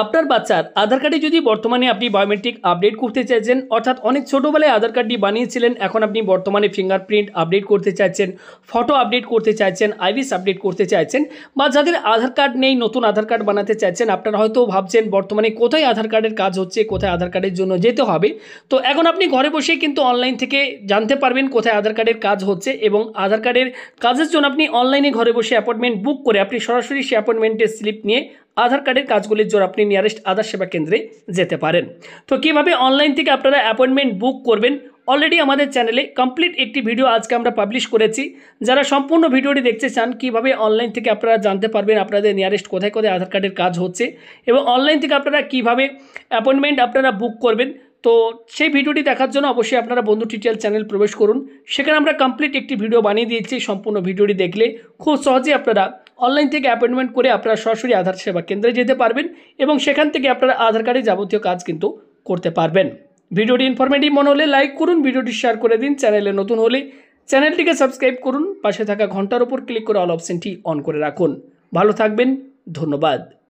আপনার বাচ্চার আধার কার্ডে যদি বর্তমানে আপনি বায়োমেট্রিক আপডেট করতে চাইছেন, অর্থাৎ অনেক ছোটোবেলায় আধার কার্ডটি বানিয়েছিলেন, এখন আপনি বর্তমানে ফিঙ্গারপ্রিন্ট আপডেট করতে চাইছেন, ফটো আপডেট করতে চাইছেন, আইরিস আপডেট করতে চাইছেন, বা যাদের আধার কার্ড নেই নতুন আধার কার্ড বানাতে চাইছেন, আপনারা হয়তো ভাবছেন বর্তমানে কোথায় আধার কার্ডের কাজ হচ্ছে, কোথায় আধার কার্ডের জন্য যেতে হবে। তো এখন আপনি ঘরে বসেই কিন্তু অনলাইন থেকে জানতে পারবেন কোথায় আধার কার্ডের কাজ হচ্ছে, এবং আধার কার্ডের কাজের জন্য আপনি অনলাইনে ঘরে বসে অ্যাপয়েন্টমেন্ট বুক করে আপনি সরাসরি সেই অ্যাপয়েন্টমেন্টের স্লিপ নিয়ে আধার কার্ডের কাজগুলির জন্য আপনি নিয়ারেস্ট আধার সেবা কেন্দ্রে যেতে পারেন। তো কীভাবে অনলাইন থেকে আপনারা অ্যাপয়েন্টমেন্ট বুক করবেন, অলরেডি আমাদের চ্যানেলে কমপ্লিট একটি ভিডিও আজকে আমরা পাবলিশ করেছি। যারা সম্পূর্ণ ভিডিওটি দেখতে চান কীভাবে অনলাইন থেকে আপনারা জানতে পারবেন আপনাদের নিয়ারেস্ট কোথায় কোথায় আধার কার্ডের কাজ হচ্ছে, এবং অনলাইন থেকে আপনারা কীভাবে অ্যাপয়েন্টমেন্ট আপনারা বুক করবেন, তো সেই ভিডিওটি দেখার জন্য অবশ্যই আপনারা বন্ধু টিউটোরিয়াল চ্যানেল প্রবেশ করুন। সেখানে আমরা কমপ্লিট একটি ভিডিও বানিয়ে দিয়েছি। সম্পূর্ণ ভিডিওটি দেখলে খুব সহজেই আপনারা অনলাইন থেকে অ্যাপয়েন্টমেন্ট করে আপনারা সরাসরি আধার সেবা কেন্দ্রে যেতে পারবেন, এবং সেখান থেকে আপনারা আধার কার্ডের যাবতীয় কাজ কিন্তু করতে পারবেন। ভিডিওটি ইনফরমেটিভ মনে হলে লাইক করুন, ভিডিওটি শেয়ার করে দিন, চ্যানেলে নতুন হলে চ্যানেলটিকে সাবস্ক্রাইব করুন, পাশে থাকা ঘন্টার উপর ক্লিক করে অল অপশনটি অন করে রাখুন। ভালো থাকবেন, ধন্যবাদ।